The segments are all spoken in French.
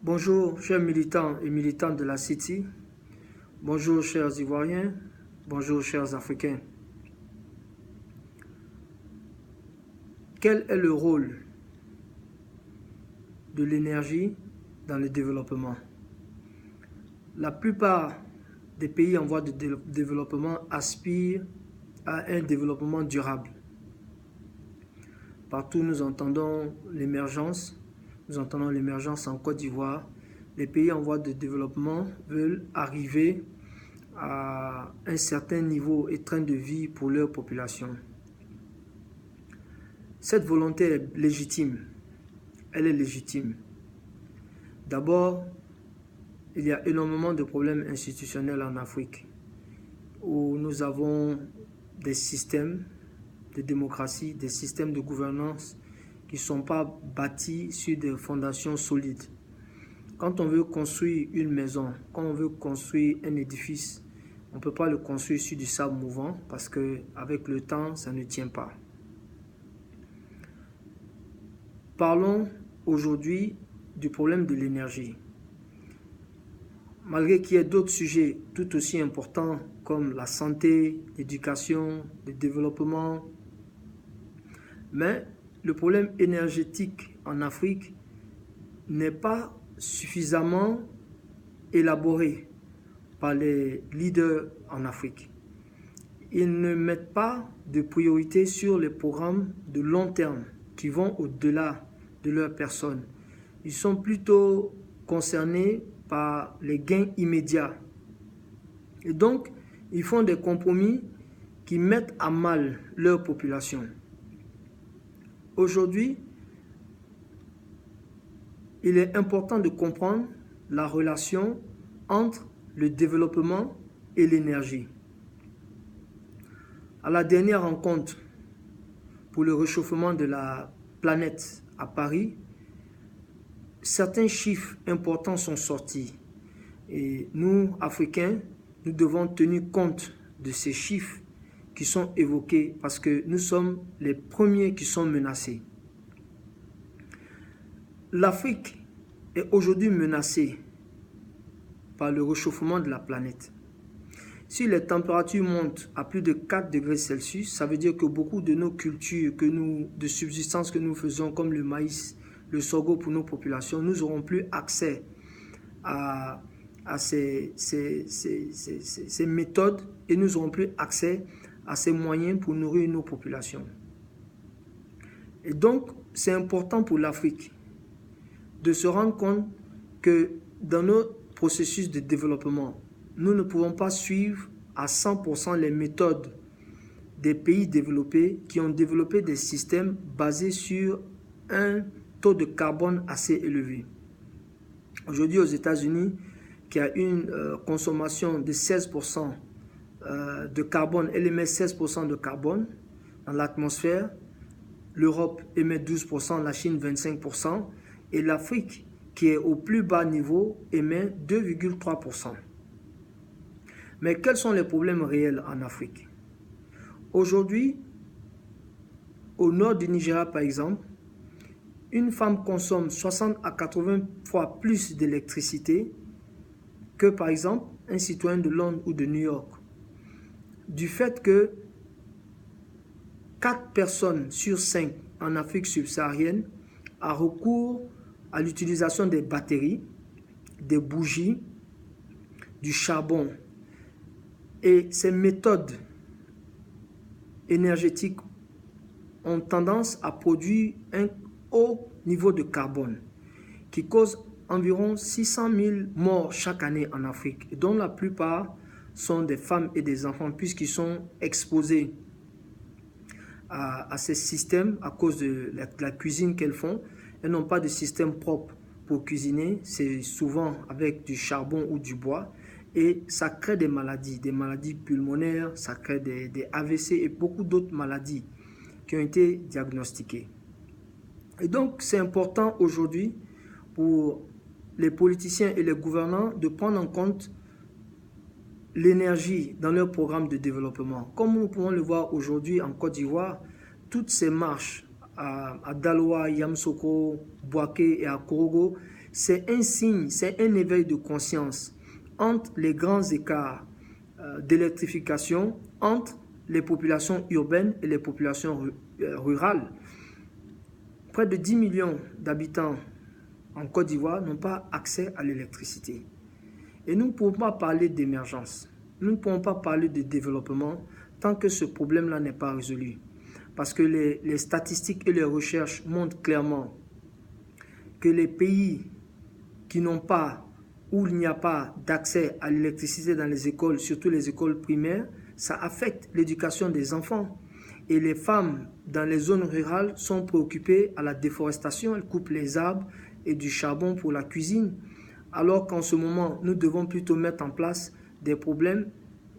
Bonjour, chers militants et militantes de la City. Bonjour, chers Ivoiriens. Bonjour, chers Africains. Quel est le rôle de l'énergie dans le développement? La plupart des pays en voie de développement aspirent à un développement durable. Partout, nous entendons l'émergence. Nous entendons l'émergence en Côte d'Ivoire. Les pays en voie de développement veulent arriver à un certain niveau et train de vie pour leur population. Cette volonté est légitime. Elle est légitime. D'abord, il y a énormément de problèmes institutionnels en Afrique où nous avons des systèmes de démocratie, des systèmes de gouvernance qui ne sont pas bâtis sur des fondations solides. Quand on veut construire une maison, quand on veut construire un édifice, on ne peut pas le construire sur du sable mouvant parce qu'avec le temps, ça ne tient pas. Parlons aujourd'hui du problème de l'énergie. Malgré qu'il y ait d'autres sujets tout aussi importants comme la santé, l'éducation, le développement, mais le problème énergétique en Afrique n'est pas suffisamment élaboré par les leaders en Afrique. Ils ne mettent pas de priorité sur les programmes de long terme qui vont au-delà de leur personne. Ils sont plutôt concernés par les gains immédiats. Et donc, ils font des compromis qui mettent à mal leur population. Aujourd'hui, il est important de comprendre la relation entre le développement et l'énergie. À la dernière rencontre pour le réchauffement de la planète à Paris, certains chiffres importants sont sortis. Et nous, Africains, nous devons tenir compte de ces chiffres qui sont évoqués parce que nous sommes les premiers qui sont menacés. L'Afrique est aujourd'hui menacée par le réchauffement de la planète. Si les températures montent à plus de 4 degrés Celsius, ça veut dire que beaucoup de nos cultures, de subsistance que nous faisons, comme le maïs, le sorgho pour nos populations, nous n'aurons plus accès à ces méthodes et nous n'aurons plus accès à ces moyens pour nourrir nos populations. Et donc, c'est important pour l'Afrique de se rendre compte que dans nos processus de développement, nous ne pouvons pas suivre à 100% les méthodes des pays développés qui ont développé des systèmes basés sur un taux de carbone assez élevé. Aujourd'hui, aux États-Unis, qui a une consommation de 16% de carbone, elle émet 16% de carbone dans l'atmosphère. L'Europe émet 12%, la Chine 25%, et l'Afrique, qui est au plus bas niveau, émet 2,3%. Mais quels sont les problèmes réels en Afrique? Aujourd'hui, au nord du Nigeria par exemple, une femme consomme 60 à 80 fois plus d'électricité que par exemple un citoyen de Londres ou de New York. Du fait que 4 personnes sur 5 en Afrique subsaharienne ont recours à l'utilisation des batteries, des bougies, du charbon. Et ces méthodes énergétiques ont tendance à produire un haut niveau de carbone qui cause environ 600 000 morts chaque année en Afrique, dont la plupart sont des femmes et des enfants puisqu'ils sont exposés à ces systèmes à cause de la cuisine qu'elles font. Elles n'ont pas de système propre pour cuisiner, c'est souvent avec du charbon ou du bois. Et ça crée des maladies pulmonaires, ça crée des AVC et beaucoup d'autres maladies qui ont été diagnostiquées. Et donc, c'est important aujourd'hui pour les politiciens et les gouvernants de prendre en compte l'énergie dans leur programme de développement. Comme nous pouvons le voir aujourd'hui en Côte d'Ivoire, toutes ces marches à Daloa, Yamoussoukro, Bouaké et à Korogo, c'est un signe, c'est un éveil de conscience entre les grands écarts d'électrification entre les populations urbaines et les populations rurales. Près de 10 millions d'habitants en Côte d'Ivoire n'ont pas accès à l'électricité. Et nous ne pouvons pas parler d'émergence, nous ne pouvons pas parler de développement tant que ce problème-là n'est pas résolu. Parce que les statistiques et les recherches montrent clairement que les pays qui n'ont pas où il n'y a pas d'accès à l'électricité dans les écoles, surtout les écoles primaires, ça affecte l'éducation des enfants. Et les femmes dans les zones rurales sont préoccupées à la déforestation, elles coupent les arbres et du charbon pour la cuisine. Alors qu'en ce moment, nous devons plutôt mettre en place des problèmes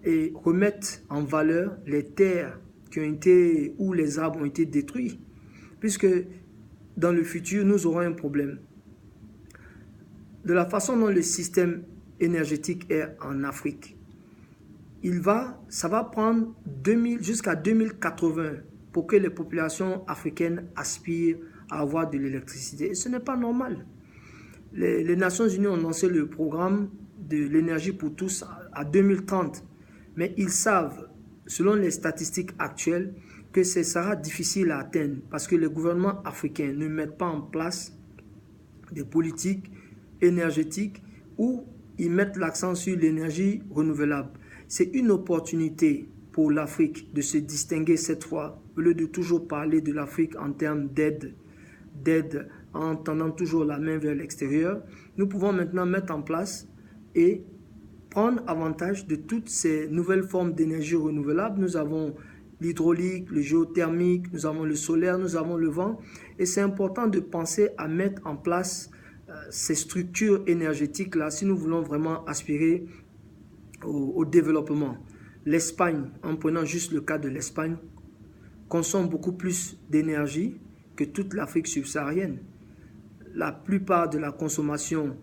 et remettre en valeur les terres qui ont été, où les arbres ont été détruits. Puisque dans le futur, nous aurons un problème. De la façon dont le système énergétique est en Afrique, ça va prendre jusqu'à 2080 pour que les populations africaines aspirent à avoir de l'électricité. Et ce n'est pas normal. Les Nations Unies ont lancé le programme de l'énergie pour tous à 2030. Mais ils savent, selon les statistiques actuelles, que ce sera difficile à atteindre parce que les gouvernements africains ne mettent pas en place des politiques énergétiques où ils mettent l'accent sur l'énergie renouvelable. C'est une opportunité pour l'Afrique de se distinguer cette fois, au lieu de toujours parler de l'Afrique en termes d'aide en tendant toujours la main vers l'extérieur. Nous pouvons maintenant mettre en place et prendre avantage de toutes ces nouvelles formes d'énergie renouvelable. Nous avons l'hydraulique, le géothermique, nous avons le solaire, nous avons le vent. Et c'est important de penser à mettre en place ces structures énergétiques-là si nous voulons vraiment aspirer au développement. L'Espagne, en prenant juste le cas de l'Espagne, consomme beaucoup plus d'énergie que toute l'Afrique subsaharienne. La plupart de la consommation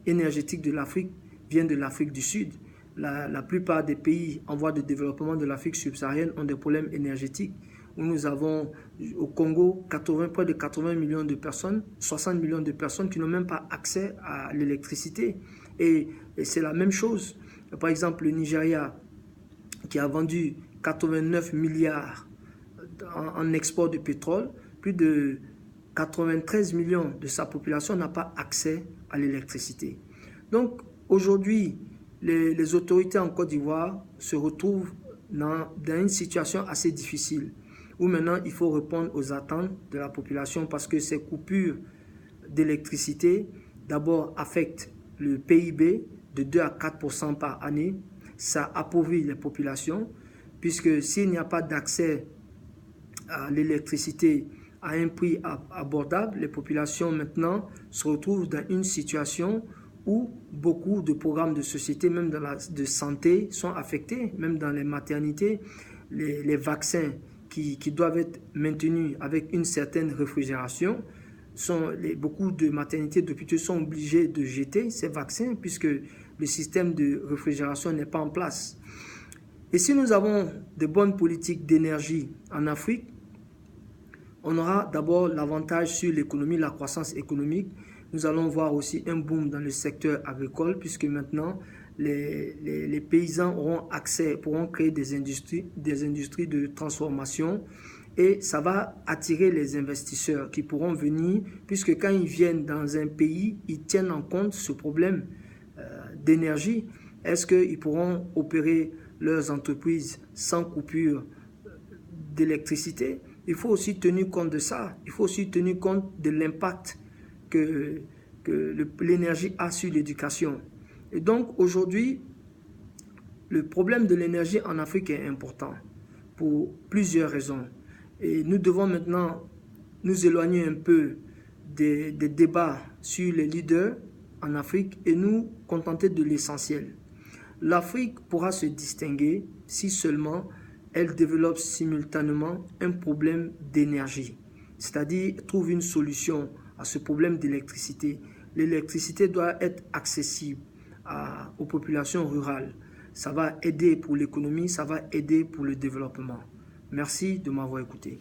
énergétique de l'Afrique vient de l'Afrique du Sud. La plupart des pays en voie de développement de l'Afrique subsaharienne ont des problèmes énergétiques. Où nous avons au Congo près de 80 millions de personnes, 60 millions de personnes qui n'ont même pas accès à l'électricité. Et c'est la même chose. Par exemple, le Nigeria, qui a vendu 89 milliards en export de pétrole, plus de 93 millions de sa population n'a pas accès à l'électricité. Donc aujourd'hui, les autorités en Côte d'Ivoire se retrouvent dans une situation assez difficile, où maintenant il faut répondre aux attentes de la population parce que ces coupures d'électricité d'abord affectent le PIB de 2 à 4% par année. Ça appauvrit les populations puisque s'il n'y a pas d'accès à l'électricité à un prix abordable, les populations maintenant se retrouvent dans une situation où beaucoup de programmes de société, même de santé, sont affectés, même dans les maternités, les vaccins qui doivent être maintenus avec une certaine réfrigération. Beaucoup de maternités, d'hôpitaux sont obligés de jeter ces vaccins puisque le système de réfrigération n'est pas en place. Et si nous avons de bonnes politiques d'énergie en Afrique, on aura d'abord l'avantage sur l'économie, la croissance économique. Nous allons voir aussi un boom dans le secteur agricole puisque maintenant les paysans pourront créer des industries de transformation et ça va attirer les investisseurs qui pourront venir puisque quand ils viennent dans un pays, ils tiennent en compte ce problème d'énergie. Est-ce qu'ils pourront opérer leurs entreprises sans coupure d'électricité? Il faut aussi tenir compte de ça. Il faut aussi tenir compte de l'impact que l'énergie a sur l'éducation. Et donc aujourd'hui, le problème de l'énergie en Afrique est important pour plusieurs raisons. Et nous devons maintenant nous éloigner un peu des débats sur les leaders en Afrique et nous contenter de l'essentiel. L'Afrique pourra se distinguer si seulement elle développe simultanément un problème d'énergie, c'est-à-dire trouve une solution à ce problème d'électricité. L'électricité doit être accessible aux populations rurales. Ça va aider pour l'économie, ça va aider pour le développement. Merci de m'avoir écouté.